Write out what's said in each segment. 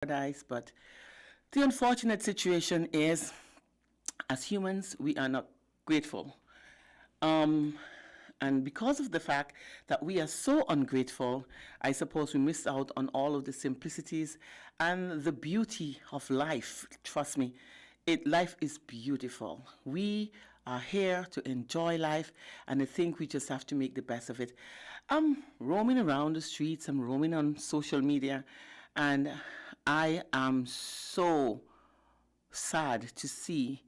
paradise, but the unfortunate situation is, as humans, we are not grateful. Um, and because of the fact that we are so ungrateful, I suppose we miss out on all of the simplicities and the beauty of life. Trust me, life is beautiful. We are here to enjoy life, and I think we just have to make the best of it. I'm roaming around the streets, I'm roaming on social media, and I am so sad to see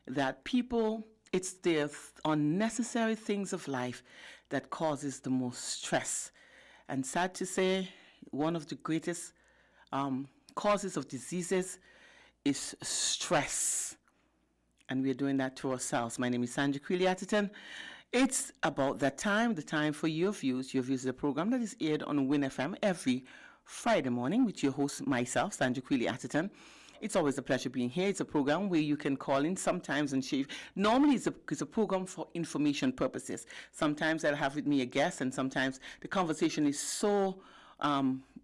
that people, it's their unnecessary things of life that causes the most stress. And sad to say, one of the greatest causes of diseases is stress. And we're doing that to ourselves. My name is Sandra Quilly Atherton. It's about that time, the time for your views. Your views is a program that is aired on Win FM every Friday morning with your host, myself, Sandra Quilly Atherton. It's always a pleasure being here. It's a program where you can call in sometimes and share. Normally, it's a program for information purposes. Sometimes I'll have with me a guest, and sometimes the conversation is so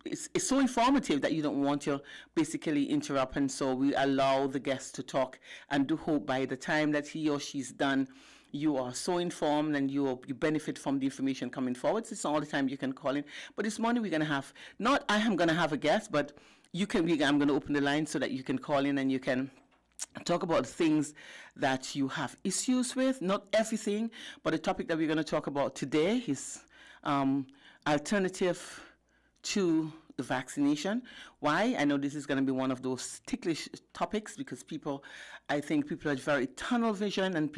it's so informative that you don't want to basically interrupt, and so we allow the guest to talk, and do hope by the time that he or she's done, you are so informed and you benefit from the information coming forward. So it's not all the time you can call in, but this morning we're going to have, not I am going to have a guest, but I'm going to open the line so that you can call in and you can talk about things that you have issues with. Not everything, but the topic that we're going to talk about today is alternative to the vaccination. Why? I know this is going to be one of those ticklish topics because I think people are very tunnel vision, and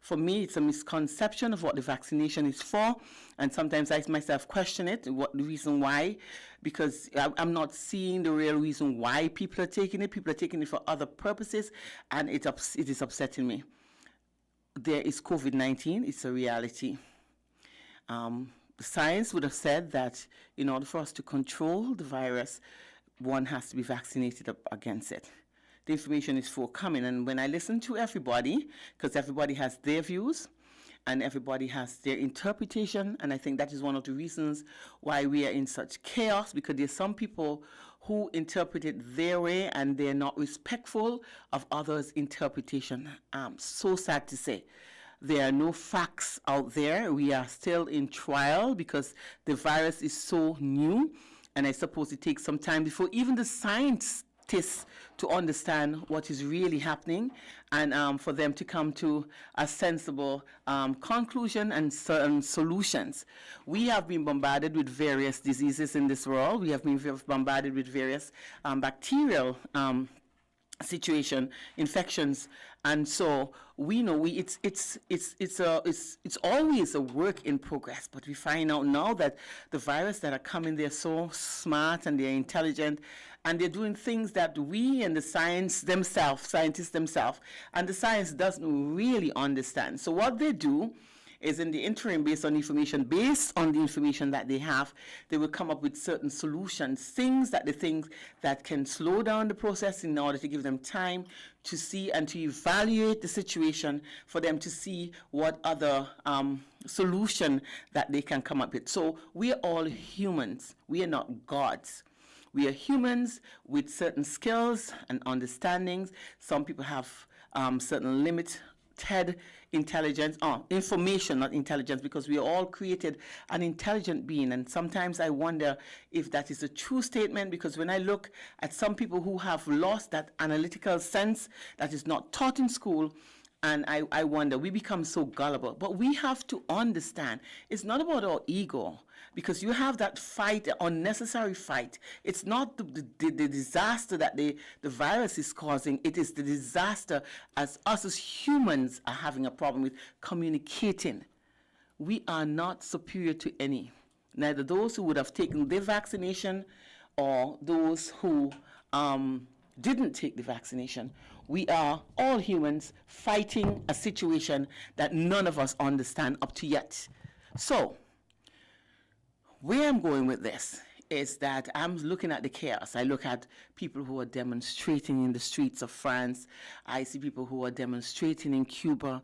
for me, it's a misconception of what the vaccination is for. And sometimes I myself question it, what the reason why, because I'm not seeing the real reason why people are taking it. People are taking it for other purposes, and it is upsetting me. There is COVID-19. It's a reality. Science would have said that in order for us to control the virus, one has to be vaccinated against it. The information is forthcoming, and when I listen to everybody, because everybody has their views and everybody has their interpretation, and I think that is one of the reasons why we are in such chaos, because there's some people who interpret it their way and they're not respectful of others' interpretation. So sad to say. There are no facts out there. We are still in trial because the virus is so new, and I suppose it takes some time before even the scientists to understand what is really happening, and for them to come to a sensible conclusion and certain solutions. We have been bombarded with various diseases in this world. We have been bombarded with various bacterial situation, infections, and so we know it's always a work in progress. But we find out now that the virus that are coming, they're so smart and they're intelligent, and they're doing things that we and the scientists themselves, and the science doesn't really understand. So what they do is, in the interim, based on the information that they have, they will come up with certain solutions, things that they think that can slow down the process in order to give them time to see and to evaluate the situation, for them to see what other solution that they can come up with. So we are all humans. We are not gods. We are humans with certain skills and understandings. Some people have certain limits. Intelligence, information, not intelligence, because we are all created an intelligent being. And sometimes I wonder if that is a true statement, because when I look at some people who have lost that analytical sense that is not taught in school, and I wonder, we become so gullible. But we have to understand, it's not about our ego, because you have that fight, the unnecessary fight. It's not the disaster that the virus is causing. It is the disaster as us as humans are having a problem with communicating. We are not superior to any, neither those who would have taken the vaccination or those who didn't take the vaccination. We are all humans fighting a situation that none of us understand up to yet. So, where I'm going with this is that I'm looking at the chaos. I look at people who are demonstrating in the streets of France. I see people who are demonstrating in Cuba.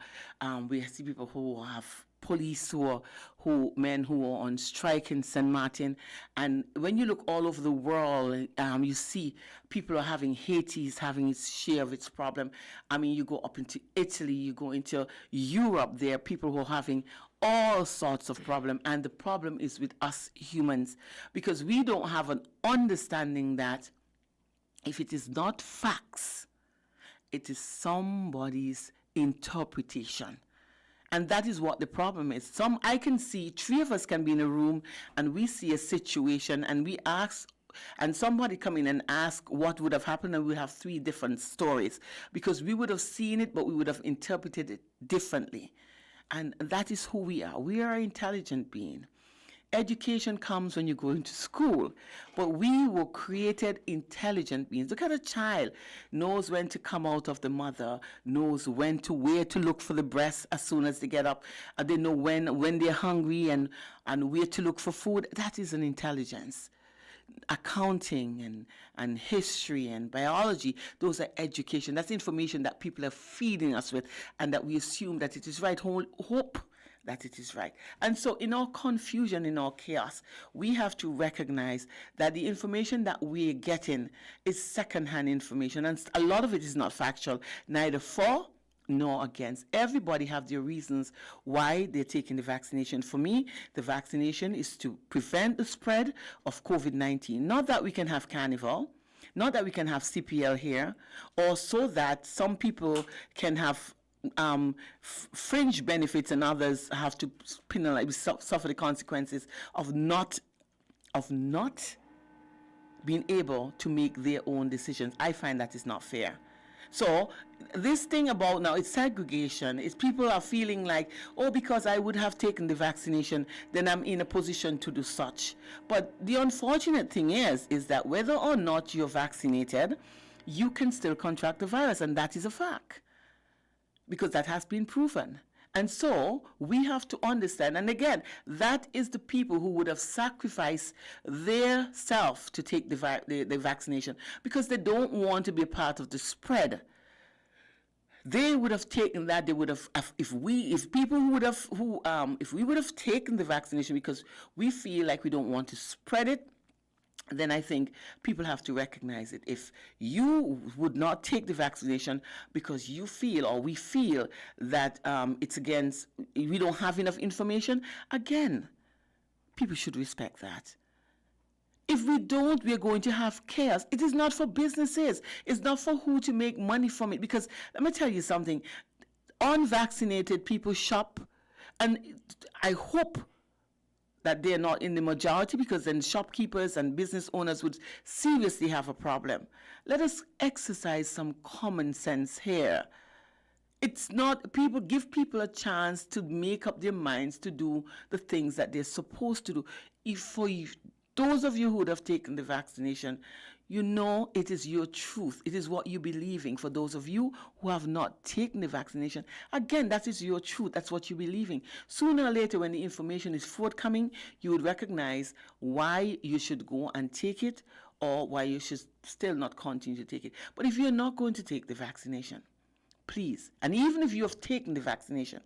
We see people who have police men who are on strike in St. Martin. And when you look all over the world, you see people are having, Haiti is having its share of its problem. I mean, you go up into Italy, you go into Europe, there are people who are having all sorts of problem. And the problem is with us humans, because we don't have an understanding that if it is not facts, it is somebody's interpretation. And that is what the problem is. I can see 3 of us can be in a room and we see a situation and we ask, and somebody come in and ask what would have happened, and we have 3 different stories, because we would have seen it, but we would have interpreted it differently. And that is who we are. We are an intelligent being. Education comes when you go into school, but we were created intelligent beings. Look at a child, knows when to come out of the mother, knows where to look for the breast as soon as they get up. They know when they're hungry and where to look for food. That is an intelligence. Accounting and history and biology, those are education. That's information that people are feeding us with, and that we assume that it is right. Hope that it is right. And so in our confusion, in our chaos, we have to recognize that the information that we're getting is secondhand information, and a lot of it is not factual, neither for nor against. Everybody have their reasons why they're taking the vaccination. For me, the vaccination is to prevent the spread of COVID-19. Not that we can have carnival, not that we can have CPL here, or so that some people can have fringe benefits and others have to suffer the consequences of not being able to make their own decisions. I find that is not fair. So this thing about now, it's segregation. It's people are feeling like, oh, because I would have taken the vaccination, then I'm in a position to do such. But the unfortunate thing is that whether or not you're vaccinated, you can still contract the virus, and that is a fact, because that has been proven. And so we have to understand, and again, that is the people who would have sacrificed their self to take the vaccination, because they don't want to be a part of the spread. They would have taken that. They would have, if we would have taken the vaccination because we feel like we don't want to spread it, then I think people have to recognize it. If you would not take the vaccination because you feel, or we feel, that it's against, we don't have enough information, again, people should respect that. If we don't, we're going to have chaos. It is not for businesses. It's not for who to make money from it. Because let me tell you something, unvaccinated people shop, and I hope that they're not in the majority, because then shopkeepers and business owners would seriously have a problem. Let us exercise some common sense here. It's not, give people a chance to make up their minds to do the things that they're supposed to do. Those of you who would have taken the vaccination, you know it is your truth. It is what you believe in. For those of you who have not taken the vaccination, again, that is your truth. That's what you believe in. Sooner or later, when the information is forthcoming, you would recognize why you should go and take it, or why you should still not continue to take it. But if you're not going to take the vaccination, please, and even if you have taken the vaccination,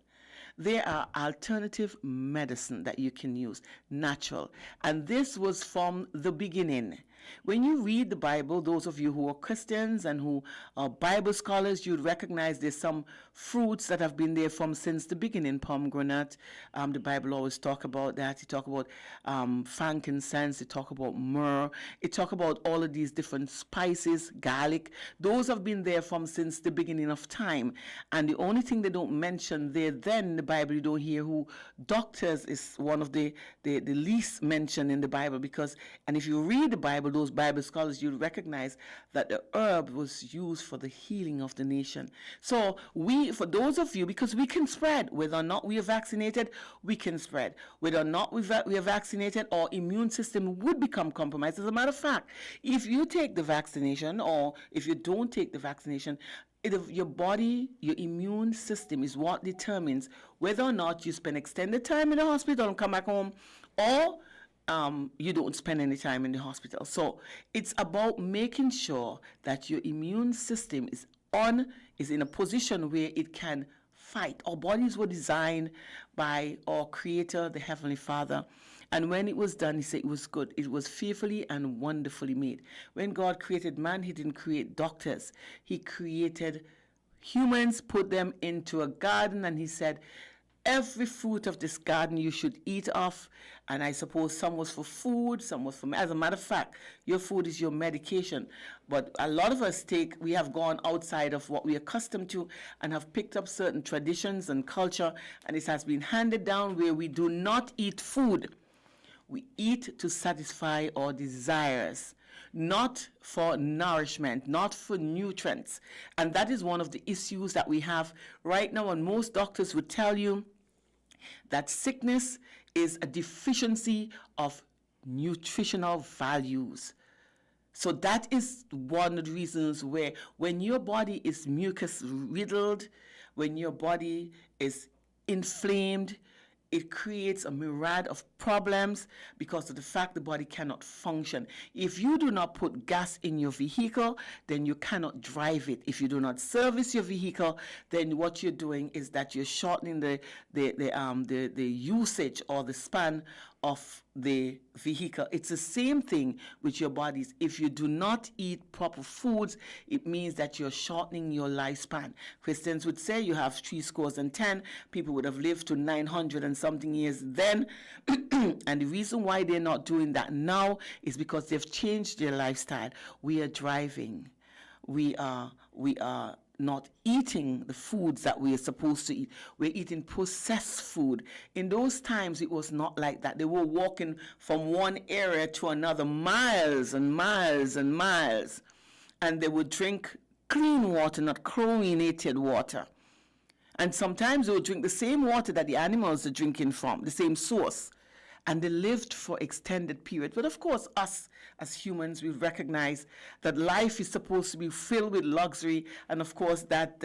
there are alternative medicine that you can use, natural. And this was from the beginning. When you read the Bible, those of you who are Christians and who are Bible scholars, you'd recognize there's some fruits that have been there from since the beginning. Pomegranate, the Bible always talk about that. It talk about frankincense, it talk about myrrh, it talk about all of these different spices, garlic. Those have been there from since the beginning of time. And the only thing they don't mention there then in the Bible, you don't hear who. Doctors is one of the least mentioned in the Bible, because, and if you read the Bible, those Bible scholars, you'll recognize that the herb was used for the healing of the nation. So for those of you, because we can spread, whether or not we are vaccinated, we can spread. Whether or not we are vaccinated, our immune system would become compromised. As a matter of fact, if you take the vaccination, or if you don't take the vaccination, your body, your immune system is what determines whether or not you spend extended time in the hospital and come back home, or you don't spend any time in the hospital. So it's about making sure that your immune system is in a position where it can fight. Our bodies were designed by our Creator, the Heavenly Father. And when it was done, he said it was good. It was fearfully and wonderfully made. When God created man, he didn't create doctors. He created humans, put them into a garden, and he said, every fruit of this garden you should eat of. And I suppose some was for food, some was for, as a matter of fact, your food is your medication. But a lot of us we have gone outside of what we're accustomed to and have picked up certain traditions and culture, and it has been handed down where we do not eat food. We eat to satisfy our desires, not for nourishment, not for nutrients. And that is one of the issues that we have right now. And most doctors would tell you that sickness is a deficiency of nutritional values. So that is one of the reasons where when your body is mucus riddled, when your body is inflamed, it creates a myriad of problems because of the fact the body cannot function. If you do not put gas in your vehicle, then you cannot drive it. If you do not service your vehicle, then what you're doing is that you're shortening the usage or the span of the vehicle. It's the same thing with your bodies. If you do not eat proper foods, it means that you're shortening your lifespan. Christians would say you have 70. People would have lived to 900 and something years then. And the reason why they're not doing that now is because they've changed their lifestyle. We are driving. We are not eating the foods that we are supposed to eat. We're eating processed food. In those times, it was not like that. They were walking from one area to another, miles and miles and miles. And they would drink clean water, not chlorinated water. And sometimes they would drink the same water that the animals are drinking from, the same source. And they lived for extended periods. But of course, us as humans, we recognize that life is supposed to be filled with luxury, and of course that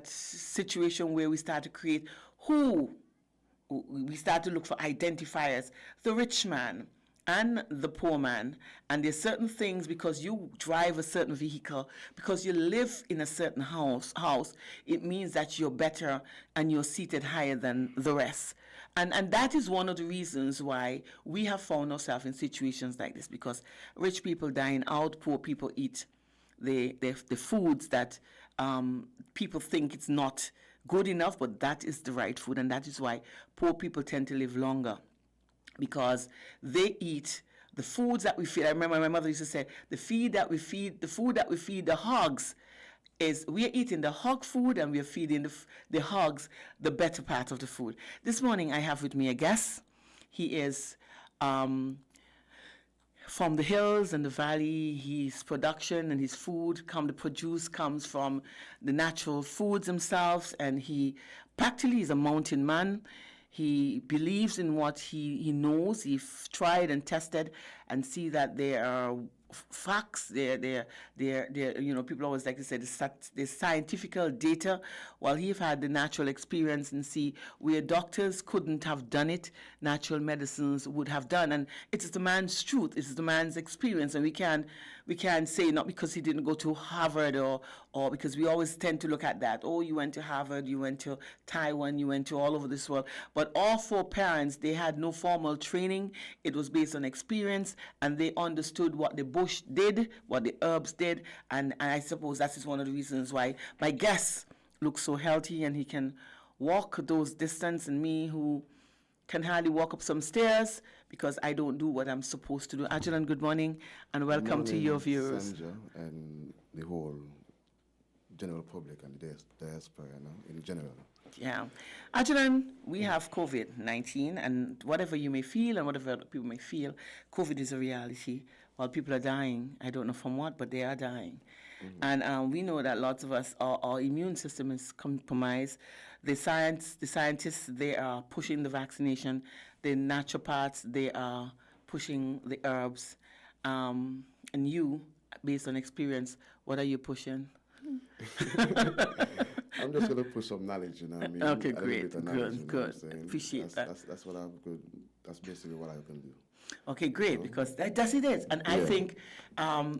situation where we start to create we start to look for identifiers, the rich man and the poor man, and there's certain things because you drive a certain vehicle, because you live in a certain house, it means that you're better and you're seated higher than the rest. And that is one of the reasons why we have found ourselves in situations like this, because rich people dine out, poor people eat the foods that people think it's not good enough, but that is the right food, and that is why poor people tend to live longer, because they eat the foods that we feed. I remember my mother used to say, the food that we feed the hogs is we are eating the hog food and we are feeding the hogs the better part of the food. This morning I have with me a guest. He is from the hills and the valley. His production and his food, the produce comes from the natural foods themselves, and he practically is a mountain man. He believes in what he knows. He's tried and tested and see that there are facts, people always like to say the scientific data, while he've had the natural experience and see where doctors couldn't have done it, natural medicines would have done. And it's the man's truth, it's the man's experience, and we can't say not because he didn't go to Harvard or because we always tend to look at that. Oh, you went to Harvard, you went to Taiwan, you went to all over this world. But all four parents, they had no formal training. It was based on experience, and they understood what the bush did, what the herbs did, and I suppose that is one of the reasons why my guest looks so healthy and he can walk those distance, and me who can hardly walk up some stairs because I don't do what I'm supposed to do. Ajulan, good morning, and welcome to your viewers. Sanja, and the whole general public and the diaspora, in general. Yeah. Ajulan, we have COVID-19, and whatever you may feel and whatever other people may feel, COVID is a reality. While people are dying, I don't know from what, but they are dying. Mm-hmm. And we know that lots of us, our immune system is compromised. The scientists, they are pushing the vaccination. The naturopaths, they are pushing the herbs. And you, based on experience, what are you pushing? I'm just going to put some knowledge, Okay, great, good. Appreciate that. That's what I'm good. That's basically what I can do. Okay, great, because that's it is. And I think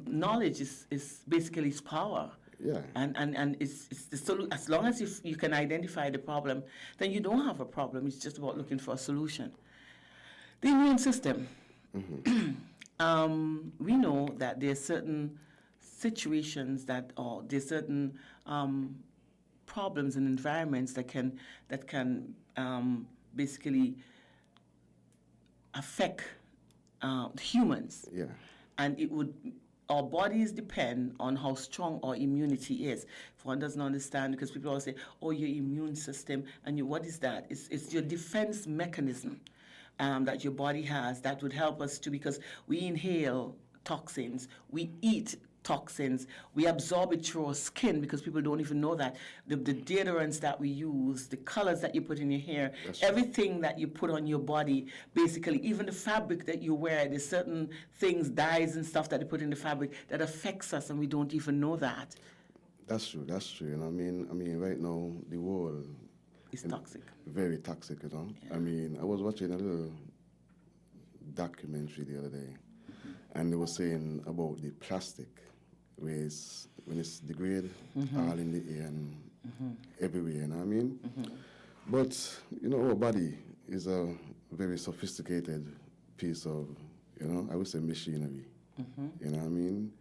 knowledge is basically its power. Yeah. And it's the as long as you can identify the problem, then you don't have a problem. It's just about looking for a solution. The immune system. We know that there are certain situations or there's certain problems and environments that can basically affect humans. Yeah. And our bodies depend on how strong our immunity is. If one doesn't understand, because people always say, oh, your immune system, and what is that? It's your defense mechanism that your body has that would help us because we inhale toxins, we eat toxins, we absorb it through our skin, because people don't even know that. The deodorants that we use, the colors that you put in your hair, everything that you put on your body, basically, even the fabric that you wear, there's certain things, dyes and stuff that they put in the fabric that affects us, and we don't even know that. That's true. And I mean, right now the world is toxic. Very toxic, you know. Yeah. I mean, I was watching a little documentary the other day, and they were saying about the plastic, when it's degraded, all in the air and everywhere, you know what I mean? But, you know, our body is a very sophisticated piece of, you know, I would say machinery, you know what I mean?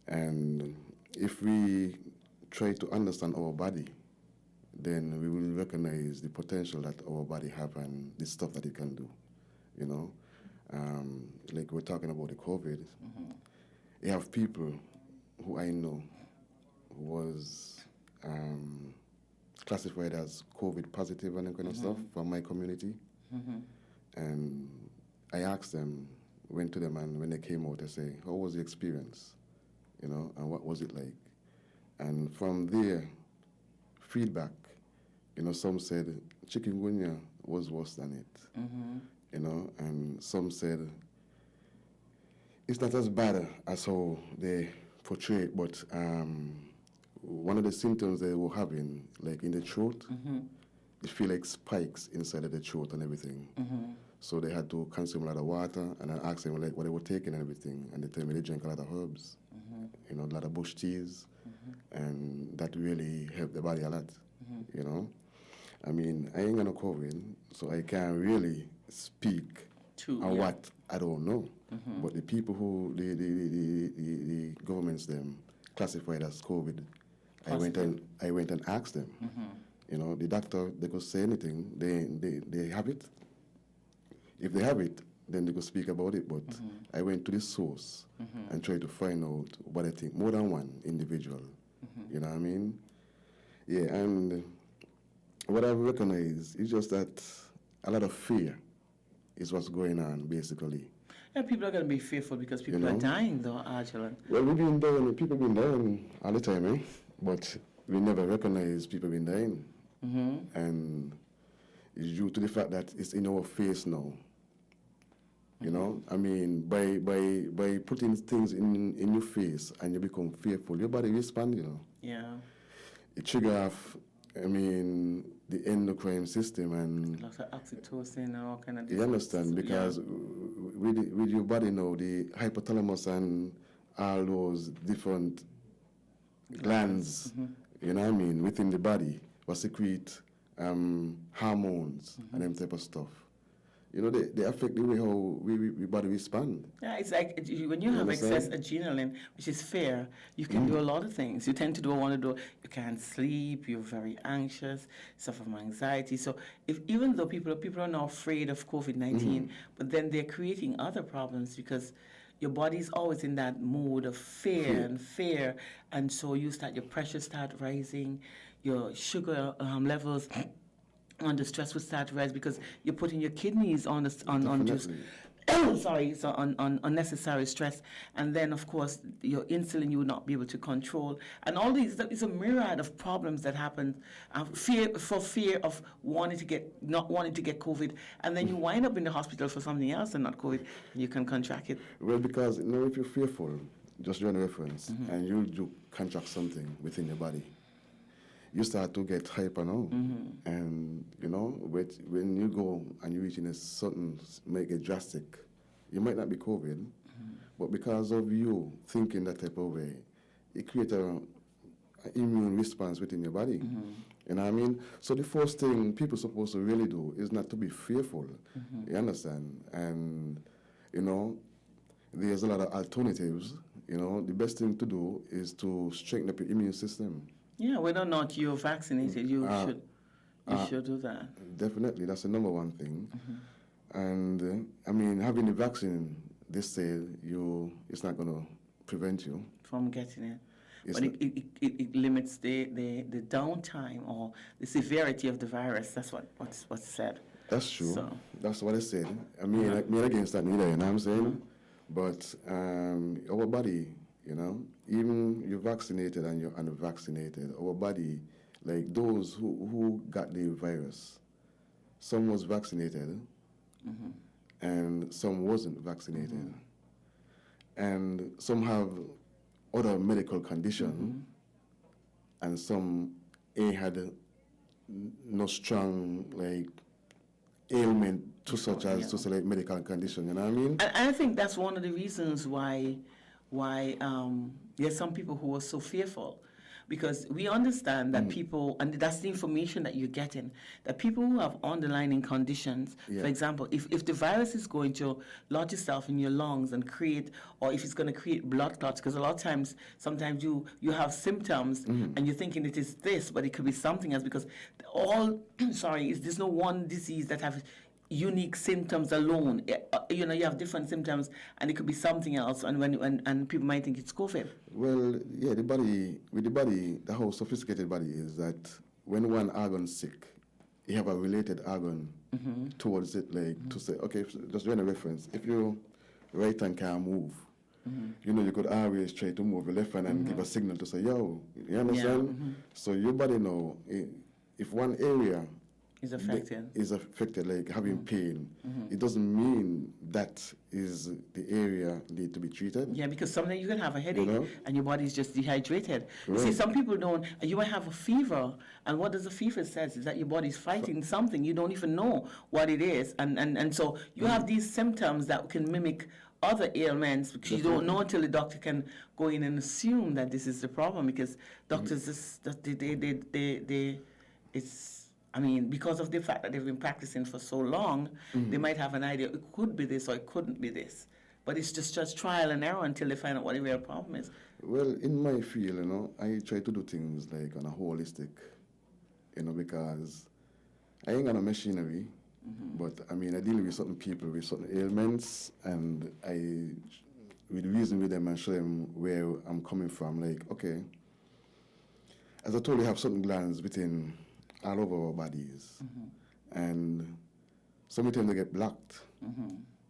And if we try to understand our body, then we will recognize the potential that our body have and the stuff that it can do, you know? Like we're talking about the COVID, you have people who I know who was classified as COVID positive and that kind of stuff from my community. And I asked them, went to them, and when they came out, they say, how was the experience? You know, and what was it like? And from their feedback, you know, some said chikungunya was worse than it, you know, and some said it's not as bad as how they portray it, but one of the symptoms they were having, like in the throat, it feel like spikes inside of the throat and everything. So they had to consume a lot of water, and I asked them like what they were taking and everything, and they told me they drank a lot of herbs, you know, a lot of bush teas, and that really helped the body a lot, you know. I mean, I ain't got no COVID, so I can't really speak on what I don't know. But the people who the governments them classified as COVID, I went and asked them. You know, the doctor, they could say anything. They have it. If they have it, then they could speak about it. But I went to the source and tried to find out what I think. More than one individual. You know what I mean? Yeah, and what I've recognized is just that a lot of fear is what's going on, basically. Yeah, people are going to be fearful because people are dying, though, Arjun. Well, people been dying all the time, eh? But we never recognize people been dying. And it's due to the fact that it's in our face now. You know, I mean, by putting things in your face and you become fearful, your body responds, you know. Yeah. It trigger off, I mean, the endocrine system and lots of oxytocin and all kind of. You understand, because with your body now, the hypothalamus and all those different glands, you know what I mean, within the body, will secrete hormones and them type of stuff. You know, they affect the way how we body respond. Yeah, it's like when you have excess adrenaline, which is fear, you can do a lot of things. You tend to do what you want to do. You can't sleep. You're very anxious. Suffer from anxiety. So even though people are now afraid of COVID-19, but then they're creating other problems because your body's always in that mode of fear, and so your pressure start rising, your sugar levels. On the stress will start to rise because you're putting your kidneys on just on unnecessary stress, and then of course your insulin you will not be able to control, and all these is a myriad of problems that happen. Fear of not wanting to get COVID, and then you wind up in the hospital for something else and not COVID, and you can contract it. Well, because you know, if you're fearful, just run a reference, and you contract something within your body. You start to get hyper now, and you know, when you go and you reach in a certain, make it drastic, you might not be COVID, but because of you thinking that type of way, it creates a immune response within your body. You know what I mean? So the first thing people supposed to really do is not to be fearful. You understand? And, you know, there's a lot of alternatives. You know, the best thing to do is to strengthen up your immune system. Yeah, whether or not you're vaccinated, you should do that. Definitely, that's the number one thing. And I mean, having the vaccine, they say it's not going to prevent you From getting it. It's But it limits the downtime or the severity of the virus. That's what's said. That's true. So- That's what I said. I mean, I mean against that neither, you know what I'm saying? But our body, you know, even you're vaccinated and you're unvaccinated, our body, like those who got the virus, some was vaccinated and some wasn't vaccinated. And some have other medical condition and some had no strong like ailment to such as to select medical condition, you know what I mean? And I think that's one of the reasons why there's some people who are so fearful, because we understand that people, and that's the information that you're getting, that people who have underlying conditions, for example, if the virus is going to lodge itself in your lungs and create, or if it's going to create blood clots, because a lot of times, sometimes you have symptoms and you're thinking it is this, but it could be something else, because there's no one disease that have unique symptoms alone. You know, you have different symptoms, and it could be something else. And people might think it's COVID. Well, yeah, the whole sophisticated body is that when one organ's sick, you have a related organ towards it, like to say, okay, just doing a reference. If your right hand can't move, you know, you could always try to move your left hand and give a signal to say, yo, you understand? So your body now, if one area Is affected. is affected, like having pain, it doesn't mean that is the area need to be treated. Yeah, because sometimes you can have a headache know? and your body's just dehydrated. You see, some people don't, you might have a fever, and what does a fever says is that your body's fighting something. You don't even know what it is. And so you have these symptoms that can mimic other ailments, because you don't know until the doctor can go in and assume that this is the problem, because doctors I mean, because of the fact that they've been practicing for so long, they might have an idea, it could be this or it couldn't be this. But it's just trial and error until they find out what the real problem is. Well, in my field, you know, I try to do things like on a holistic, you know, because I ain't got no machinery, but I mean, I deal with certain people with certain ailments, and I reason with them and show them where I'm coming from. Like, okay, as I told you, I have certain glands within all over our bodies, and sometimes they get blocked.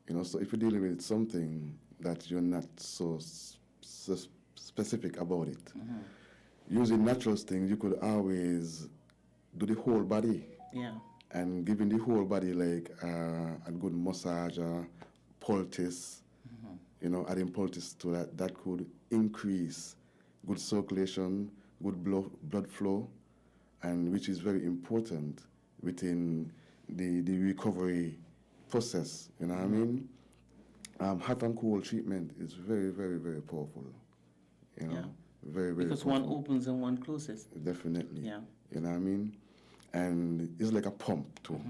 You know, so if you're dealing with something that you're not so specific about it, using natural things, you could always do the whole body. Yeah. And giving the whole body like a good massage, poultice, you know, adding poultice to that could increase good circulation, good blood flow, and which is very important within the recovery process, you know what I mean? Hot and cold treatment is very, very, very powerful, you know, very, very Because powerful. one opens and one closes. Definitely, Yeah. you know what I mean? And it's like a pump too,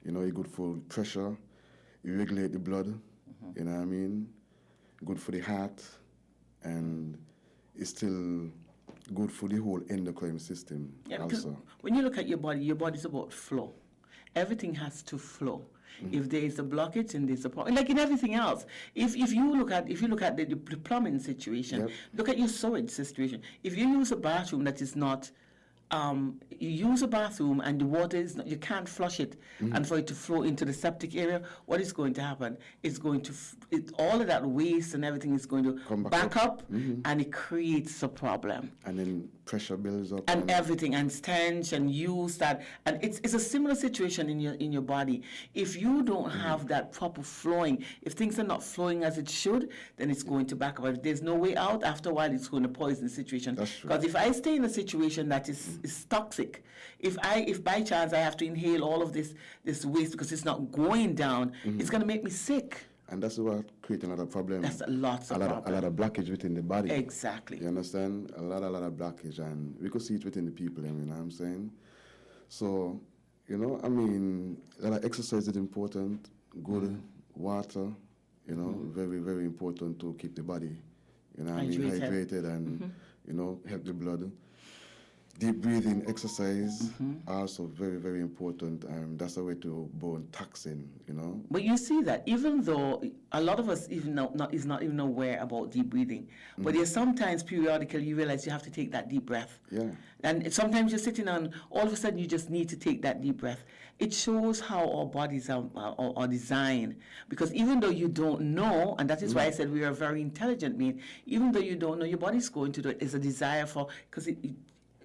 you know, it's good for pressure, you regulate the blood, you know what I mean? Good for the heart, and it's still good for the whole endocrine system Because also. when you look at your body's about flow. Everything has to flow. If there is a blockage and there's a problem, like in everything else, if you look at the plumbing situation, look at your sewage situation. If you use a bathroom that is not, you use a bathroom and the water is not, you can't flush it, and for it to flow into the septic area, what is going to happen? It's going to all of that waste and everything is going to Come back up, and it creates a problem. And then pressure builds up. And everything, and stench and use that, and it's a similar situation in your body. If you don't have that proper flowing, if things are not flowing as it should, then it's going to back up. If there's no way out, after a while it's going to poison the situation. That's true. Because if I stay in a situation that is toxic, if by chance I have to inhale all of this waste because it's not going down, it's going to make me sick. And that's what creating a lot of problems. That's lots of a lot of blockage within the body. Exactly. You understand? A lot of blockage, and we could see it within the people. You know what I'm saying? So, you know, I mean, a lot of exercise is important. Good water, you know, very, very important to keep the body, you know, hydrated and you know, help the blood. Deep breathing exercise also very, very important. That's a way to burn toxin, you know. But you see that even though a lot of us is not even aware about deep breathing, but there's sometimes periodically you realize you have to take that deep breath. Yeah. And sometimes you're sitting on, all of a sudden you just need to take that deep breath. It shows how our bodies are designed. Because even though you don't know, and that is why I said we are a very intelligent being, even though you don't know, your body's going to do it. It's a desire for, because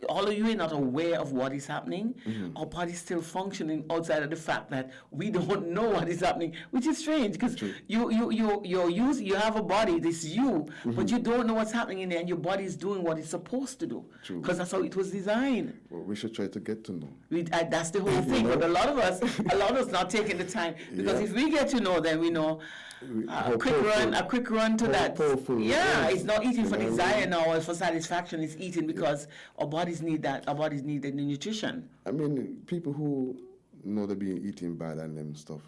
although you are not aware of what is happening, our body's still functioning outside of the fact that we don't know what is happening, which is strange because you have a body, this is you, but you don't know what's happening in there, and your body is doing what it's supposed to do because that's how it was designed. Well, we should try to get to know. That's the whole thing. But a lot of us not taking the time because if we get to know, then we know. A quick run to that. Yeah, it's not eating for desire now or for satisfaction. It's eating because our bodies need that. Our bodies need the nutrition. I mean, people who know they've been eating bad and them stuff,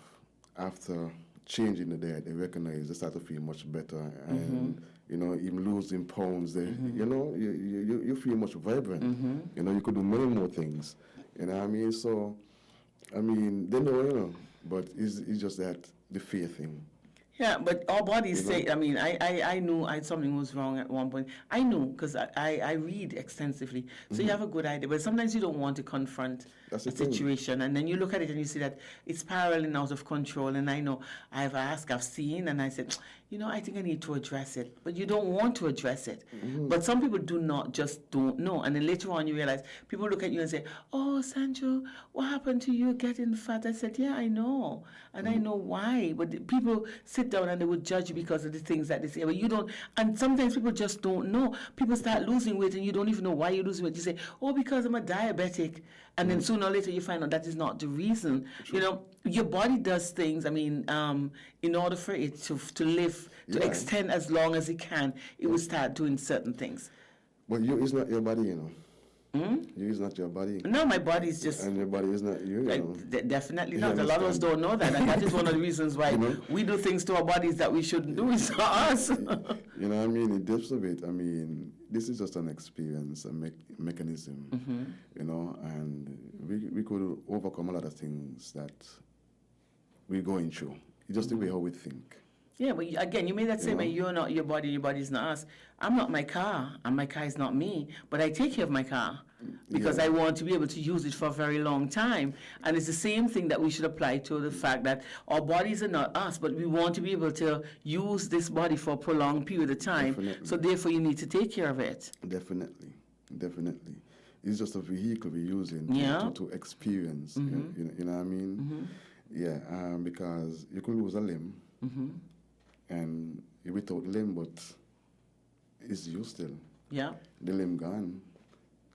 after changing the diet, they recognize they start to feel much better, and you know, even losing pounds. They, you know, you feel much vibrant. You know, you could do many more things. You know what I mean? So, I mean, they know, you know, but it's just that the fear thing. Yeah, but our bodies say, I mean, I knew something was wrong at one point. I knew because I read extensively. So you have a good idea. But sometimes you don't want to confront a situation. And then you look at it and you see that it's spiraling out of control. And I know I've asked, I've seen, and I said, you know, I think I need to address it. But you don't want to address it. But some people don't know. And then later on you realize, people look at you and say, oh, Sancho, what happened to you getting fat? I said, yeah, I know. And I know why. But people sit down and they would judge you because of the things that they say. But you don't, and sometimes people just don't know. People start losing weight and you don't even know why you're losing weight. You say, oh, because I'm a diabetic. And then sooner or later you find out that is not the reason. You know, your body does things, I mean, in order for it to live, to extend as long as it can, it will start doing certain things. But you is not your body, you know. You is not your body. No, my body is just... And your body is not you, you know. Definitely not. A lot of us don't know that. And that is one of the reasons why we do things to our bodies that we shouldn't do. It's not us. You know what I mean? In depths of it, I mean, this is just an experience, a mechanism, you know, and we could overcome a lot of things that we're going through. It's just the way how we think. Yeah, but again, you made that statement, you're not your body, your body's not us. I'm not my car, and my car is not me, but I take care of my car because I want to be able to use it for a very long time. And it's the same thing that we should apply to the fact that our bodies are not us, but we want to be able to use this body for a prolonged period of time. Definitely. So therefore, you need to take care of it. Definitely. It's just a vehicle we're using to experience, you know what I mean? Yeah, because you could lose a limb, and you're without limb, but it's you still. Yeah. The limb gone.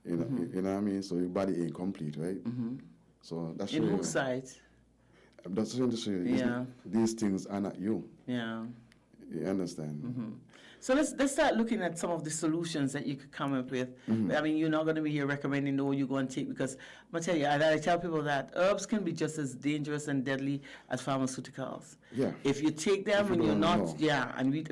You know, you know what I mean? So your body ain't complete, right? So that's in both sides. That's trying to show you. These things are not you. Yeah. You understand? So let's start looking at some of the solutions that you could come up with. I mean, you're not going to be here recommending no, you go and take, because I'm going to tell you, I tell people that herbs can be just as dangerous and deadly as pharmaceuticals. Yeah. If you take them and you're not,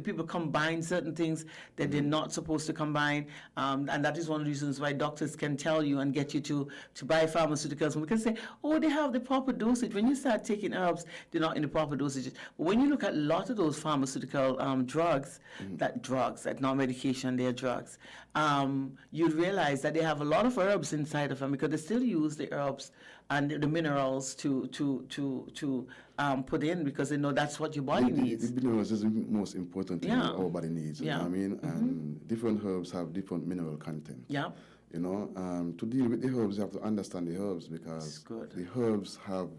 people combine certain things that they're not supposed to combine, and that is one of the reasons why doctors can tell you and get you to buy pharmaceuticals. And we can say, oh, they have the proper dosage. When you start taking herbs, they're not in the proper dosages. But when you look at a lot of those pharmaceutical drugs, that not medication, they're drugs, you'd realize that they have a lot of herbs inside of them because they still use the herbs and the minerals to put in because they know that's what your body needs. The minerals is the most important thing our body needs. You know what I mean? And different herbs have different mineral content. Yeah. You know, to deal with the herbs, you have to understand the herbs because the herbs have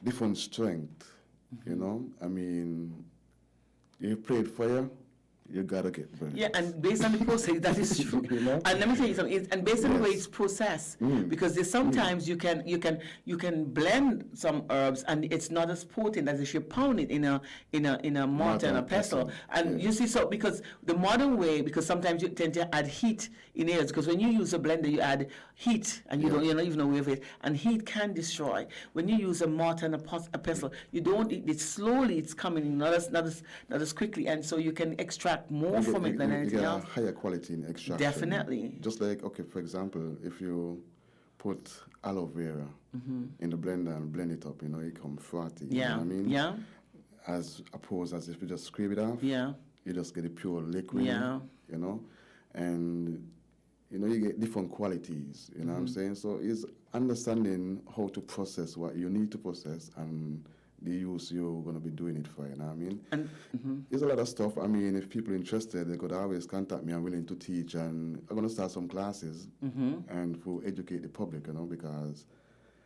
different strength. You know, I mean, you prayed fire, you gotta get burnt. Yeah, and based on the process, that is true. You know? And let me tell you something. And based on the way Yes. it's processed, because there's sometimes you can blend some herbs, and it's not as potent as if you pound it in a mortar and a pestle. And yeah. you see, so because the modern way, because sometimes you tend to add heat in areas, because when you use a blender, you add heat, and you're not even aware of it, and heat can destroy. When you use a mortar and a pestle, you don't. It's slowly. It's coming in, not as quickly, and so you can extract more You from get, it than you anything get else. a higher quality in extraction. Definitely. Just like, okay, for example, if you put aloe vera in the blender and blend it up, it comes frothy. You know Yeah. what I mean? Yeah. As opposed as if you just scrape it off. Yeah. You just get a pure liquid. Yeah. And you get different qualities. You know what I'm saying? So it's understanding how to process what you need to process and the use you're going to be doing it for, you know what I mean? And There's a lot of stuff. I mean, if people are interested, they could always contact me. I'm willing to teach, and I'm going to start some classes and to educate the public, because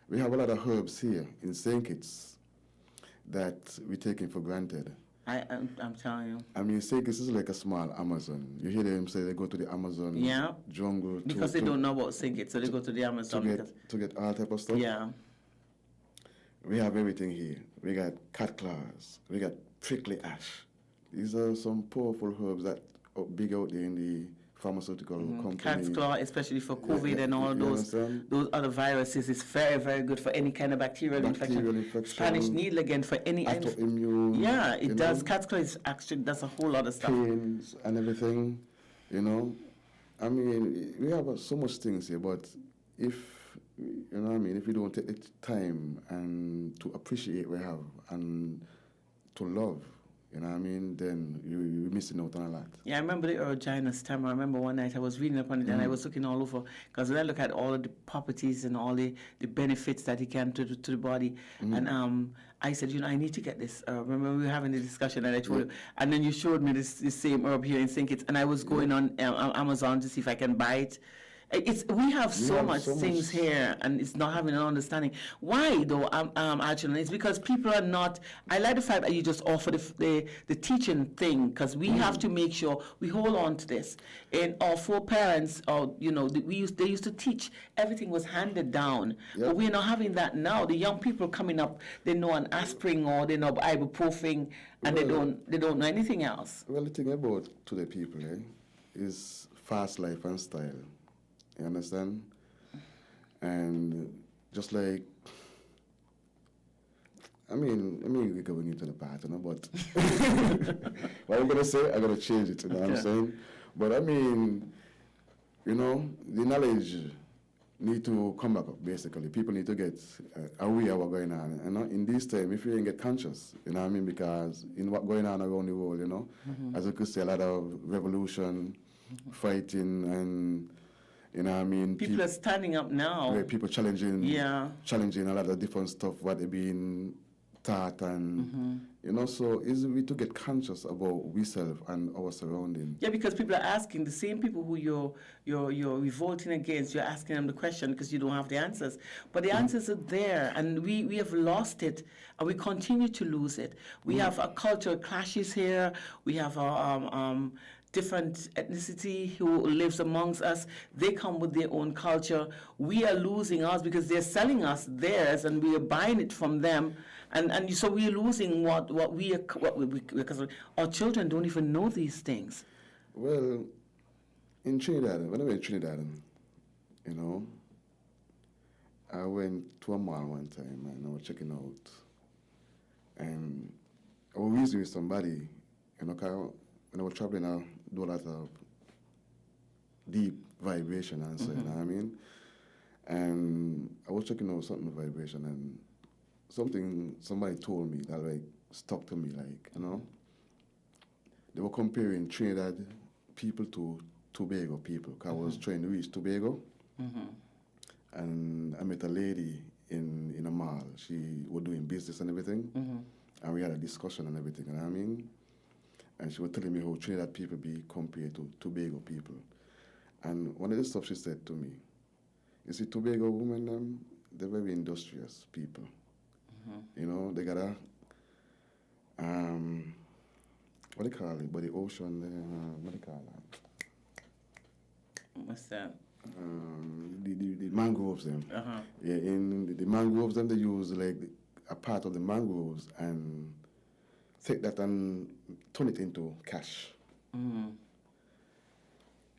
we have a lot of herbs here in St. Kitts that we're taking for granted. I'm telling you. I mean, St. Kitts is like a small Amazon. You hear them say they go to the Amazon jungle. Because they don't know about St. Kitts, so they go to the Amazon. To get all type of stuff. Yeah. We have everything here. We got cat claws. We got prickly ash. These are some powerful herbs that are big out there in the pharmaceutical company. Cat's claw, especially for COVID and all those other viruses, is very, very good for any kind of bacterial infection. Spanish needle again for any autoimmune. Yeah, it does. Cat's claw is actually does a whole lot of stuff. Pains and everything. I mean, we have so much things here, but if if you don't take the time and to appreciate what we have and to love, then you're missing out on a lot. Yeah, I remember the Erogina stem. I remember one night I was reading upon it and I was looking all over, because when I look at all of the properties and all the benefits that it can to the body, and I said, I need to get this herb. Remember we were having the discussion and I told you, and then you showed me this same herb here in St. Kitts, and I was going on Amazon to see if I can buy it. We have so much things here, and it's not having an understanding. Why though? Actually, it's because people are not. I like the fact that you just offer the teaching thing, because we have to make sure we hold on to this. And our foreparents, they used to teach. Everything was handed down, but we're not having that now. The young people coming up, they know an aspirin or they know ibuprofen, and they don't know anything else. Well, the thing about today people is fast life and style. You understand? And just like, we're going into the part, but what I'm going to say, I'm going to change it, what I'm saying? But the knowledge need to come back up, basically. People need to get aware of what's going on. In this time, if you ain't get conscious, because in what's going on around the world, as you could say, a lot of revolution, fighting, and people are standing up now. Where people challenging a lot of different stuff, what they're being taught, and so it's we to get conscious about ourselves and our surroundings. Yeah, because people are asking the same people who you're revolting against. You're asking them the question because you don't have the answers, but the answers are there, and we have lost it, and we continue to lose it. We have cultural clashes here. We have different ethnicity who lives amongst us. They come with their own culture. We are losing ours because they're selling us theirs, and we are buying it from them. And so we're losing what we because our children don't even know these things. Well, in Trinidad, when I went to Trinidad, I went to a mall one time and I was checking out, and I was visiting with somebody, when I was traveling, I do a lot of deep vibration and so, you know what I mean? And I was checking out something vibration, and somebody told me that stuck to me, they were comparing Trinidad people to Tobago people, because I was trying to reach Tobago, and I met a lady in a mall. She was doing business and everything, and we had a discussion and everything, you know what I mean? And she was telling me how Trinidad people be compared to Tobago people. And one of the stuff she said to me, you see, Tobago women, they're very industrious people. They got what do you call it? By the ocean, what do you call that? What's that? The mangroves them. Uh-huh. Yeah, in the mangroves them, they use like a part of the mangroves and take that and turn it into cash.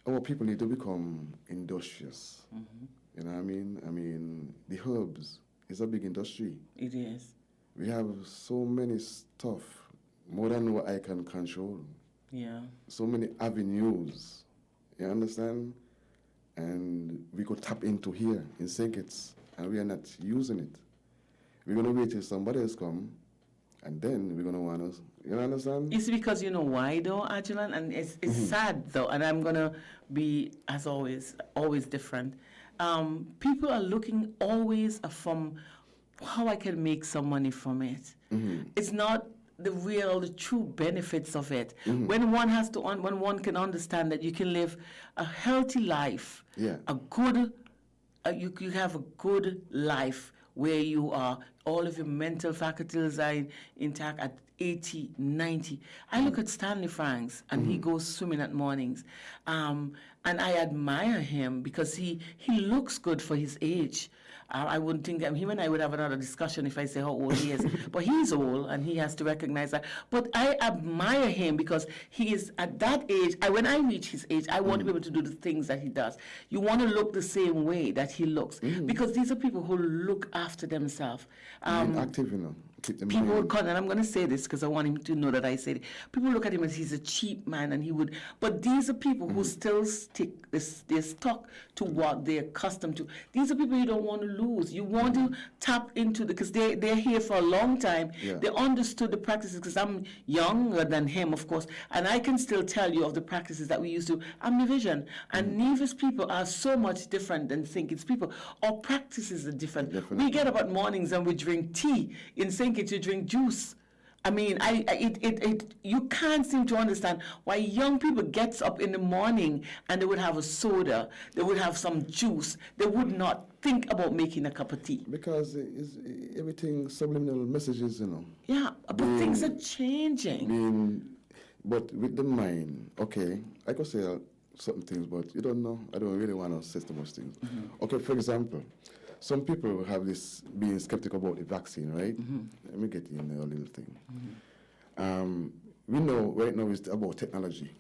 Our people need to become industrious. You know what I mean? I mean, the herbs is a big industry. It is. We have so many stuff, more than what I can control. Yeah. So many avenues. You understand? And we could tap into here in St. Kitts, and we are not using it. We're going to wait till somebody else come, and then we're going to want us. You understand? It's because you know why though, Ajulan, and it's sad though, and I'm gonna be as always different. People are looking always from how I can make some money from it. It's not the true benefits of it. When one has to, when one can understand that you can live a healthy life, a good, you have a good life where you are, all of your mental faculties are intact at 80, 90. I look at Stanley Franks, and he goes swimming at mornings. And I admire him because he looks good for his age. I wouldn't think him and I would have another discussion if I say how old he is. But he's old, and he has to recognize that. But I admire him because he is at that age. When I reach his age, I want to be able to do the things that he does. You want to look the same way that he looks, because these are people who look after themselves. Being active, you know. Keep them People going. would call, and I'm going to say this because I want him to know that I said it. People look at him as he's a cheap man, and he would. But these are people who still stick. They're stuck to what they're accustomed to. These are people you don't want to lose. You want to tap into because they're here for a long time. Yeah. They understood the practices because I'm younger than him, of course, and I can still tell you of the practices that we used to. I'm Nevision, and Nevis people are so much different than St. Kitts people. Our practices are different. Definitely. We get up at mornings and we drink tea. In St. Kitts, you drink juice. I mean, you can't seem to understand why young people gets up in the morning and they would have a soda, they would have some juice, they would not think about making a cup of tea. Because everything subliminal messages, you know. Yeah, but things are changing. But with the mind, okay, I could say certain things, but you don't know. I don't really want to say too much things. Okay, for example, some people have this being skeptical about the vaccine, right? Let me get in a little thing. We know right now it's about technology.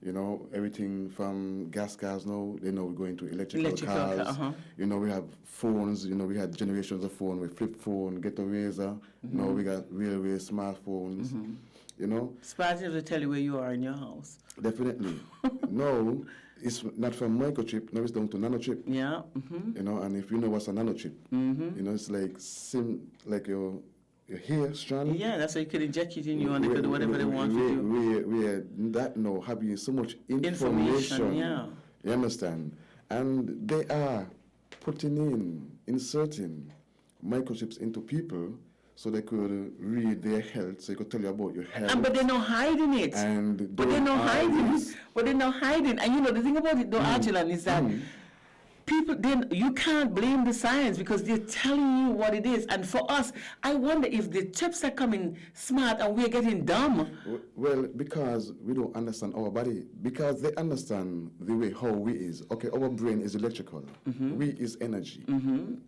You know, everything from gas cars now, they know we're going to electrical cars. You know, we have phones, you know, we had generations of phone, we flip phone, get a razor. Now we got railway smartphones, you know. Smartphones will tell you where you are in your house. Definitely. No, it's not from microchip, now it's down to nanochip. Yeah. You know, and if you know what's a nanochip, you know, it's like your hair strand. Yeah, that's why you could inject it in you and they could do whatever they want with you. We that now having so much information. Yeah. You understand? And they are inserting microchips into people so they could read their health, so they could tell you about your health. But they're not hiding it. But they're not hiding. And you know, the thing about it though, Ajulan, is that people, then you can't blame the science because they're telling you what it is. And for us, I wonder if the chips are coming smart and we're getting dumb. Well, because we don't understand our body, because they understand the way how we is. Okay, our brain is electrical. We is energy.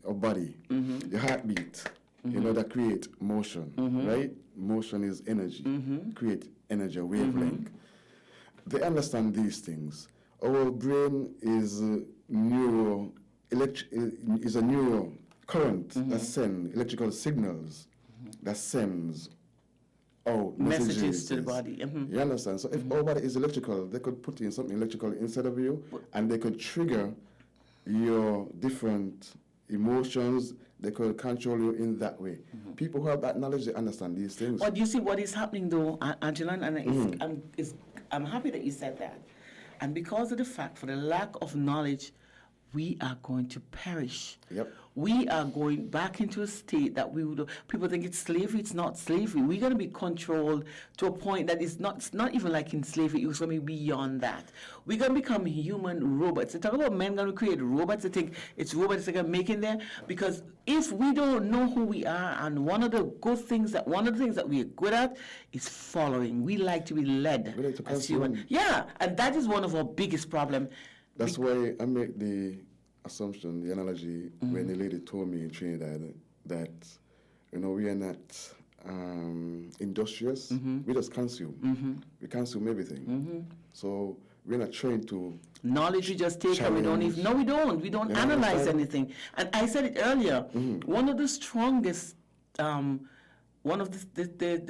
Our body, the heartbeat, you know, that create motion, right? Motion is energy, create energy, wavelength. They understand these things. Our brain is a neural current that sends electrical signals that sends out Messages to the body. You understand? So if our body is electrical, they could put in something electrical inside of you, and they could trigger your different emotions. They could control you in that way. People who have that knowledge, they understand these things. But you see what is happening though, Angelan, and I'm happy that you said that. And because of the fact, for the lack of knowledge we are going to perish. Yep. We are going back into a state that we would. People think it's slavery. It's not slavery. We're going to be controlled to a point that it's not even like in slavery. It's going to be beyond that. We're going to become human robots. They talk about men going to create robots. They think it's robots they're going to make in there. Because if we don't know who we are, and one of the things that we're good at is following. We like to be led We like to as human. consume. Yeah, and that is one of our biggest problems. That's why I make the assumption, the analogy, when the lady told me in Trinidad that, we are not industrious. We just consume. We consume everything. So we're not trained to. Knowledge we just take and we don't even. No, we don't. We don't Yeah, analyze that's right. anything. And I said it earlier. One of the strongest, the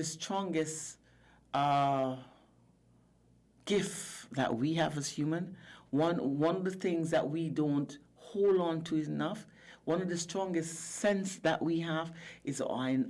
strongest gift that we have as human. One of the things that we don't hold on to enough. One of the strongest sense that we have is I'm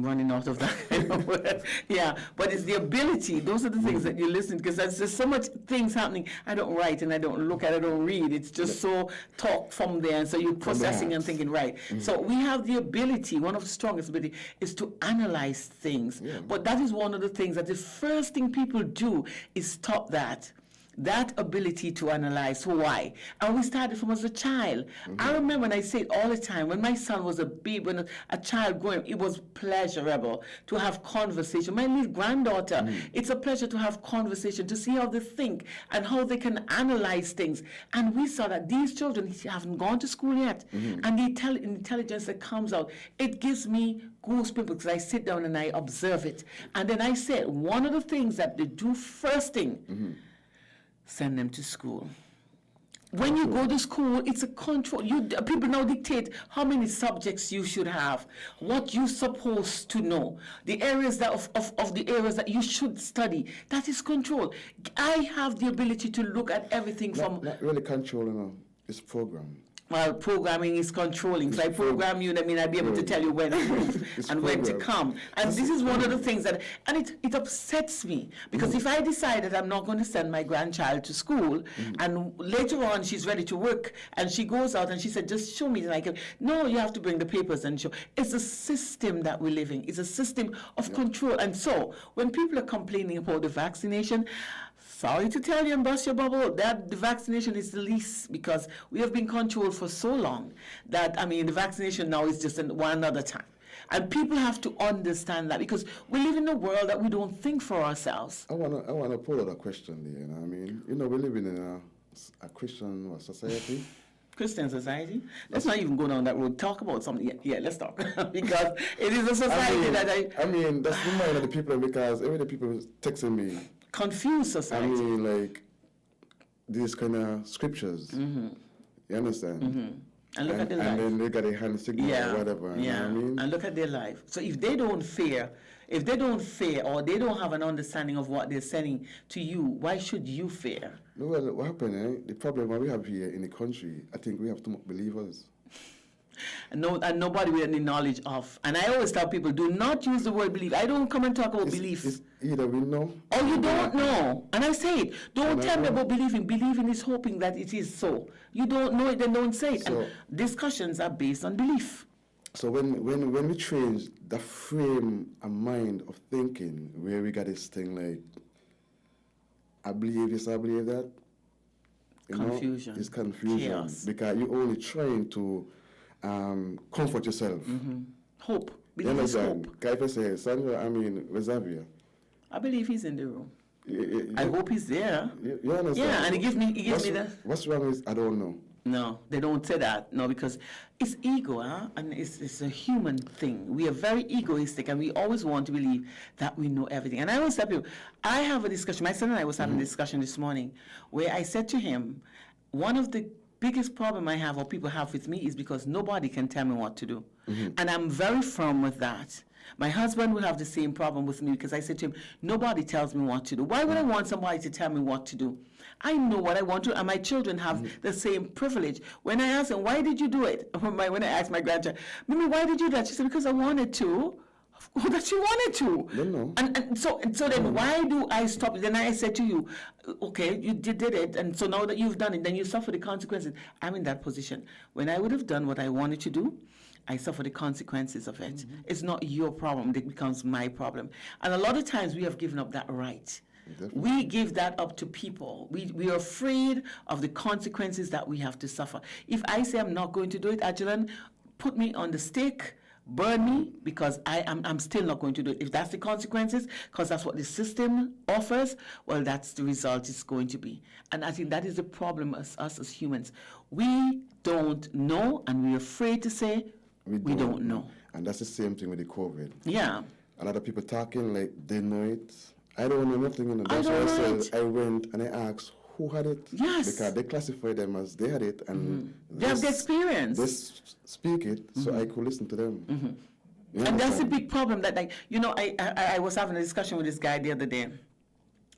running out of that kind of word. Yeah, but it's the ability. Those are the things that you listen, because there's so much things happening. I don't write and I don't look at it, I don't read. It's just so talk from there, and so you're processing and thinking, right. So we have the ability, one of the strongest ability is to analyze things. Yeah. But that is one of the things that the first thing people do is stop that ability to analyze. Why? And we started from as a child. I remember, and I say it all the time, when my son was a baby, when a child growing, it was pleasurable to have conversation. My little granddaughter, it's a pleasure to have conversation, to see how they think and how they can analyze things. And we saw that these children haven't gone to school yet, and the intelligence that comes out, it gives me goosebumps because I sit down and I observe it. And then I said, one of the things that they do first thing, send them to school. When you go to school, it's a control. People now dictate how many subjects you should have, what you're supposed to know, the areas of the areas that you should study. That is control. I have the ability to look at everything from. Not really control, it's program. Well, programming is controlling. So I program you, that means I'll be able to tell you when to move and when to come. And this is one of the things that, and it upsets me, because if I decide that I'm not going to send my grandchild to school, and later on she's ready to work, and she goes out and she said, just show me, and I can, no, you have to bring the papers and show. It's a system that we're living. It's a system of control. And so when people are complaining about the vaccination, sorry to tell you and bust your bubble, that the vaccination is the least, because we have been controlled for so long that, the vaccination now is just one other time. And people have to understand that, because we live in a world that we don't think for ourselves. I wanna pull out a question there, we're living in a Christian society. Christian society. Let's not even go down that road. Talk about something. Yeah, let's talk. Because it is a society that's the mind of the people, because every day people texting me. Confused society. These kind of scriptures. You understand? And look at their life. And then they got a hand signal or whatever. Yeah. You know what I mean? And look at their life. So if they don't fear, or they don't have an understanding of what they're saying to you, why should you fear? No, well, what happened, the problem we have here in the country, I think we have too much believers. And nobody with any knowledge of. And I always tell people, do not use the word belief. I don't come and talk about belief. It's either we know. Or you don't know. And I say it. Don't tell me about believing. Believing is hoping that it is so. You don't know it, then don't say it. And discussions are based on belief. So when we change the frame of mind of thinking, where we got this thing like, I believe this, I believe that. Confusion. It's confusion. Chaos. Because you're only trying to comfort yourself. Hope. Believe is hope. If I say, Sandra, where's Xavier? I believe he's in the room. I hope he's there. You understand? Yeah, and he gives me that. What's wrong with, I don't know. No, they don't say that. No, because it's ego, and it's a human thing. We are very egoistic, and we always want to believe that we know everything. And I always tell people, I have a discussion. My son and I was having a discussion this morning, where I said to him, one of the biggest problem I have, or people have with me, is because nobody can tell me what to do. And I'm very firm with that. My husband will have the same problem with me, because I said to him, nobody tells me what to do. Why would I want somebody to tell me what to do? I know what I want to, and my children have the same privilege. When I ask them, why did you do it? When I asked my grandchild, Mimi, why did you do that? She said, because I wanted to. Oh, that she wanted to. No. And so then why do I stop? Then I said to you, okay, you did it, and so now that you've done it, then you suffer the consequences. I'm in that position. When I would have done what I wanted to do, I suffer the consequences of it. It's not your problem, it becomes my problem. And a lot of times we have given up that right. Definitely. We give that up to people. We are afraid of the consequences that we have to suffer. If I say I'm not going to do it, Ajulan, put me on the stake, burn me, because I'm still not going to do it. If that's the consequences, because that's what the system offers, well, that's the result it's going to be. And I think that is the problem us as humans. We don't know, and we're afraid to say we don't know. And that's the same thing with the COVID. Yeah. A lot of people talking like they know it. I don't know nothing. You know. I That's why I don't know said I went and I asked who had it. Yes. Because they classify them as they had it, and They have the experience. They speak it, so I could listen to them. You And that's the understand? big problem that, like, you know, I was having a discussion with this guy the other day,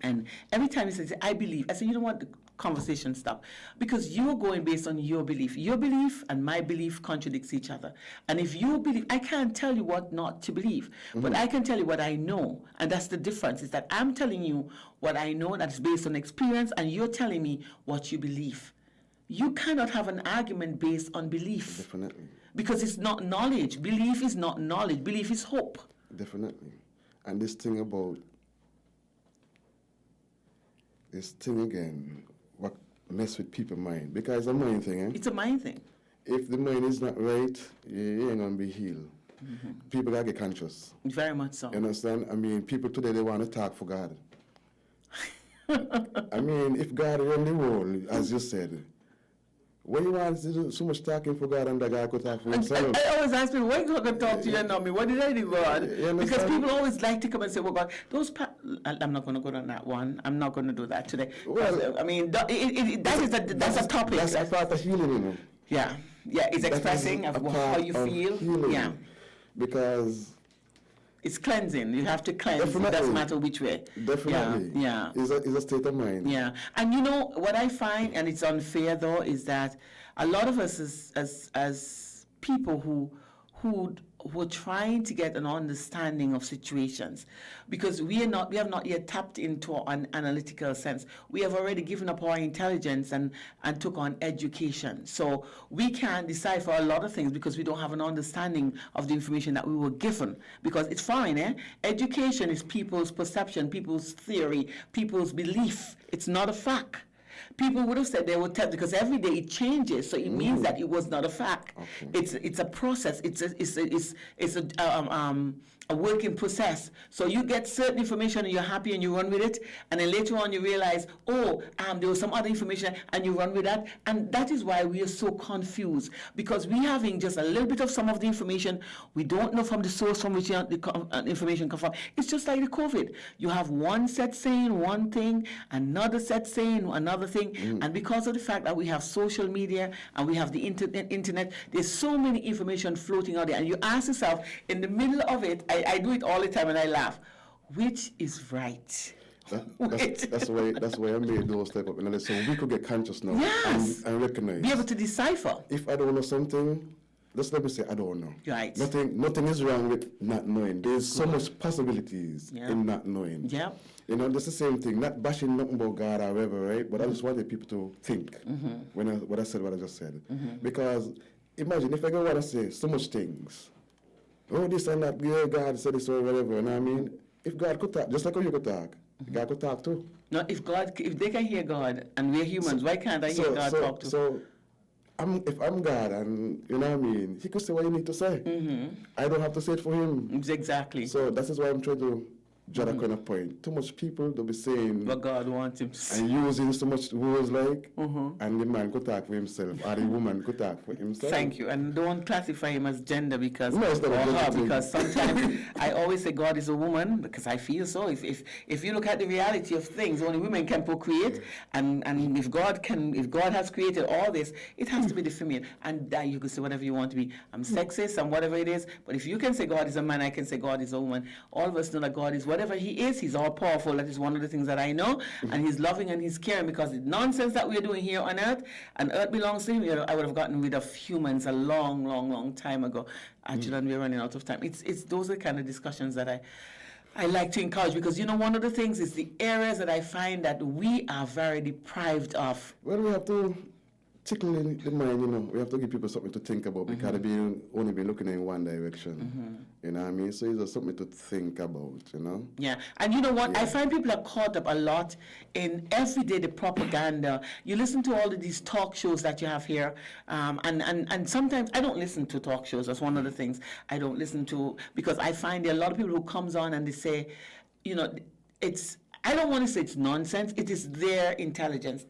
and every time he says, I believe, I said, you know what, the conversation stop. Because you're going based on your belief. Your belief and my belief contradicts each other. And if you believe, I can't tell you what not to believe, but I can tell you what I know. And that's the difference, is that I'm telling you what I know that is based on experience, and you're telling me what you believe. You cannot have an argument based on belief. Definitely. Because it's not knowledge. Belief is not knowledge. Belief is hope. Definitely. And this thing about this thing again, what mess with people's mind? Because it's a mind thing, eh? It's a mind thing. If the mind is not right, you ain't gonna be healed. People gotta get conscious. Very much so. You understand? I mean, people today, they want to talk for God. I mean, if God run the world, as you said, what you want to do so much talking for God and the God could talk for himself? I always ask people, when God can talk to you and not me? What did I do, God? You understand? Because people always like to come and say, well, God, I'm not going to go on that one. I'm not going to do that today. Well, I mean, that's a topic. That's a part of healing, you know. Yeah, it's That is expressing a of how part you of feel. healing. Yeah, Because it's cleansing. You have to cleanse. It Definitely. doesn't matter which way. definitely, Yeah. It's a state of mind. Yeah, and you know what I find, and it's unfair though, is that a lot of us as people who are trying to get an understanding of situations, because we have not yet tapped into an analytical sense. We have already given up our intelligence and took on education. So we can't decipher a lot of things because we don't have an understanding of the information that we were given. Because it's fine, eh? Education is people's perception, people's theory, people's belief. It's not a fact. People would have said they would tell, because every day it changes, so it means that it was not a fact. Okay. It's a process. It's a working process. So you get certain information and you're happy and you run with it, and then later on you realize, there was some other information and you run with that, and that is why we are so confused, because we having just a little bit of some of the information, we don't know from the source from which the information comes from. It's just like the COVID. You have one set saying one thing, another set saying another thing, and because of the fact that we have social media and we have the internet, there's so many information floating out there, and you ask yourself in the middle of it, I do it all the time and I laugh, which is right? That's why I made those type of analysis, so we could get conscious now. Yes. and recognize. Be able to decipher. If I don't know something, just let me say I don't know. Right. Nothing is wrong with not knowing. There's so much possibilities in not knowing. Yeah. You know, that's the same thing. Not bashing nothing about God or whatever, right? But I just wanted people to think when I said what I just said. Because imagine if I go want to say so much things. Oh, this and that, yeah, God said this or whatever. You know what I mean? If God could talk, just like how you could talk, God could talk too. No, if they can hear God and we're humans, why can't I hear God talk to? So, if I'm God, and you know what I mean, He could say what you need to say. I don't have to say it for Him. Exactly. So that is why I'm trying to draw that kind of point. Too much people they'll be saying What God wants him to say. and using so much words like, and the man could talk for himself, or the woman could talk for himself. Thank you. And don't classify him as gender because, No, it's not a or gender her, thing. because sometimes I always say God is a woman because I feel so. If you look at the reality of things, only women can procreate, and if God has created all this, it has to be the female. And that you can say whatever you want to be. I'm sexist and whatever it is, but if you can say God is a man, I can say God is a woman. All of us know that God is whatever he is, he's all powerful. That is one of the things that I know. And he's loving and he's caring, because the nonsense that we're doing here on earth, and earth belongs to him, I would have gotten rid of humans a long, long, long time ago. Actually, and we're running out of time. It's those are the kind of discussions that I like to encourage, because one of the things is the areas that I find that we are very deprived of. Well, we have to tickle in the mind, we have to give people something to think about, because they only be looking in one direction, you know what I mean? So it's just something to think about, Yeah, and you know what? I find people are caught up a lot in everyday the propaganda. You listen to all of these talk shows that you have here, and sometimes I don't listen to talk shows. That's one of the things I don't listen to, because I find there are a lot of people who comes on and they say, I don't want to say it's nonsense. It is their intelligence,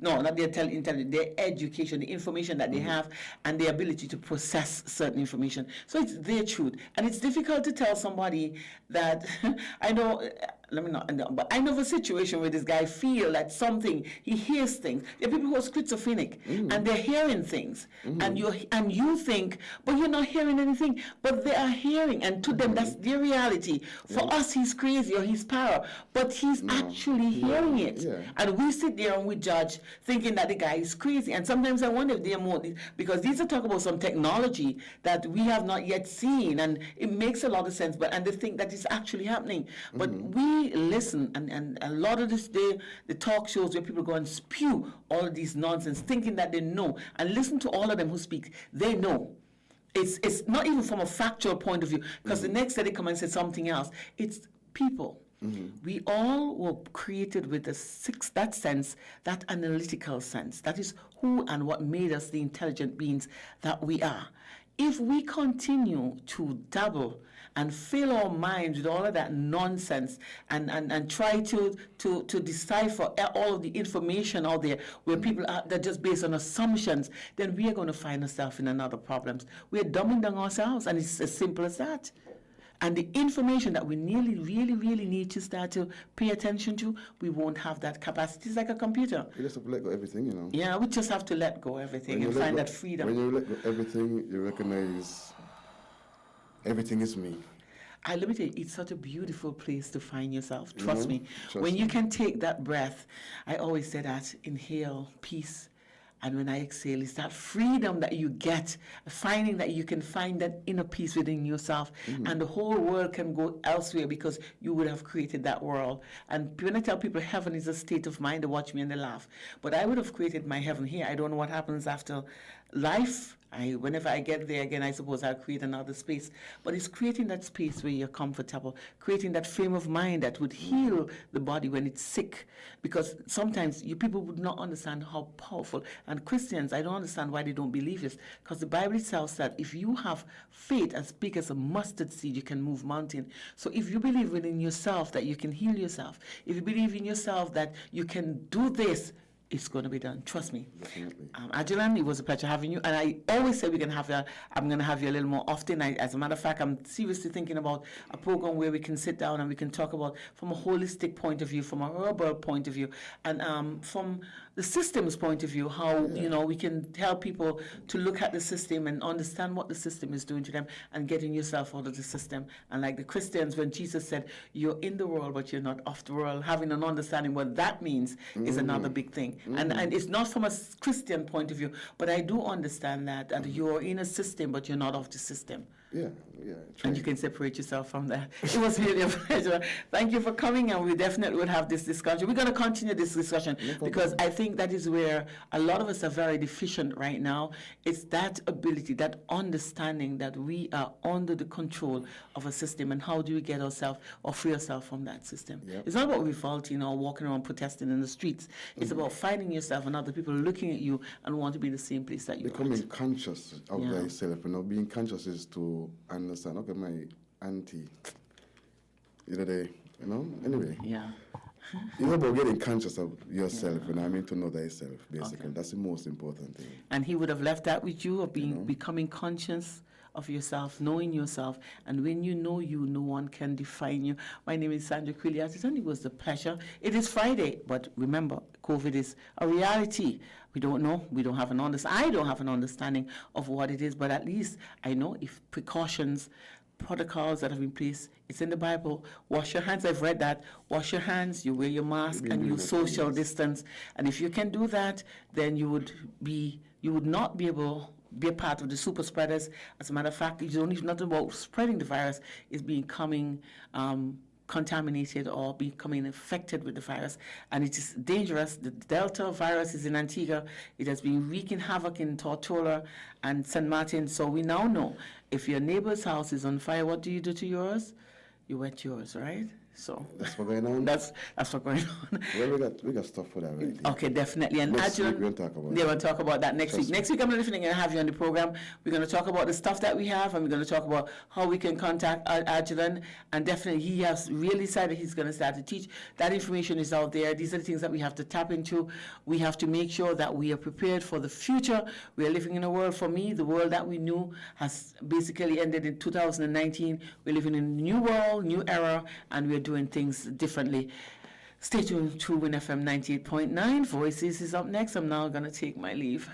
not their intelligence, their education, the information that they have, and the ability to process certain information. So it's their truth, and it's difficult to tell somebody that I know. But I know of a situation where this guy feel that he hears things. There are people who are schizophrenic, and they're hearing things, and you think, but you're not hearing anything, but they are hearing, and to them that's their reality. For us, he's crazy or he's power, but he's actually hearing it, and we sit there and we judge, thinking that the guy is crazy. And sometimes I wonder if they're more, because these are talk about some technology that we have not yet seen, and it makes a lot of sense. And they think that it's actually happening, but we listen, and a lot of this day, the talk shows where people go and spew all of these nonsense, thinking that they know, and listen to all of them who speak. They know. It's not even from a factual point of view, because the next day they come and say something else. It's people. We all were created with that sense, that analytical sense. That is who and what made us the intelligent beings that we are. If we continue to dabble and fill our minds with all of that nonsense and try to decipher all of the information out there where people are that just based on assumptions, then we are going to find ourselves in another problems. We are dumbing down ourselves, and it's as simple as that. And the information that we really need to start to pay attention to, we won't have that capacity. It's like a computer. You just have to let go of everything, Yeah, we just have to let go of everything and find that freedom. When you let go of everything, you recognize everything is me. Let me tell you, it's such a beautiful place to find yourself. Trust me. When you can take that breath, I always say that, inhale, peace. And when I exhale, it's that freedom that you get, finding that you can find that inner peace within yourself, and the whole world can go elsewhere because you would have created that world. And when I tell people heaven is a state of mind, they watch me and they laugh. But I would have created my heaven here. I don't know what happens after life. Whenever I get there again, I suppose I'll create another space. But it's creating that space where you're comfortable, creating that frame of mind that would heal the body when it's sick. Because sometimes people would not understand how powerful. And Christians, I don't understand why they don't believe this. Because the Bible itself said, if you have faith as big as a mustard seed, you can move mountain. So if you believe within yourself that you can heal yourself, if you believe in yourself that you can do this, it's going to be done. Trust me. Definitely. Ajulan, it was a pleasure having you. And I always say I'm going to have you a little more often. As a matter of fact, I'm seriously thinking about a program where we can sit down and we can talk about from a holistic point of view, from a herbal point of view, and from the system's point of view, how we can help people to look at the system and understand what the system is doing to them and getting yourself out of the system. And like the Christians, when Jesus said, you're in the world, but you're not of the world, having an understanding what that means is another big thing. And it's not from a Christian point of view, but I do understand that you're in a system, but you're not of the system. Yeah. And you can separate yourself from that. It was really a pleasure. Thank you for coming, and we definitely would have this discussion. We're going to continue this discussion because I think that is where a lot of us are very deficient right now. It's that ability, that understanding that we are under the control of a system, and how do we get ourselves or free ourselves from that system. Yep. It's not about revolting or walking around protesting in the streets. It's about finding yourself and other people looking at you and want to be in the same place that you are. Becoming conscious of thyself. Being conscious is to understand, okay, my auntie, the other day, anyway. Yeah. It's about getting conscious of yourself, to know thyself, basically. Okay. That's the most important thing. And he would have left that with you, of becoming conscious of yourself, knowing yourself. And when you know you, no one can define you. My name is Sandra Quilliatis, and it was a pleasure. It is Friday, but remember, COVID is a reality. We don't know. We don't have an understanding. I don't have an understanding of what it is, but at least I know if precautions protocols that have been placed. It's in the Bible. Wash your hands. I've read that. Wash your hands. You wear your mask been and you doing that for social years. distance. And if you can do that, then you would not be able be a part of the super spreaders. As a matter of fact, it's only not about spreading the virus; it's becoming contaminated or becoming infected with the virus, and it is dangerous. The Delta virus is in Antigua. It has been wreaking havoc in Tortola and St. Martin. So we now know if your neighbor's house is on fire, what do you do to yours? You wet yours, right? So That's what's going on. that's what's going on. Well, we got stuff for that already. Okay, definitely. And Next week Adjutant, we'll talk about yeah, it. we'll talk about that next Trust week. me. Next week, I'm definitely going to have you on the program. We're going to talk about the stuff that we have, and we're going to talk about how we can contact Adjutant. And definitely, he has really decided he's going to start to teach. That information is out there. These are the things that we have to tap into. We have to make sure that we are prepared for the future. We are living in a world, for me, the world that we knew has basically ended in 2019. We're living in a new world, new era, and we're doing things differently. Stay tuned to Win FM 98.9. Voices is up next. I'm now going to take my leave.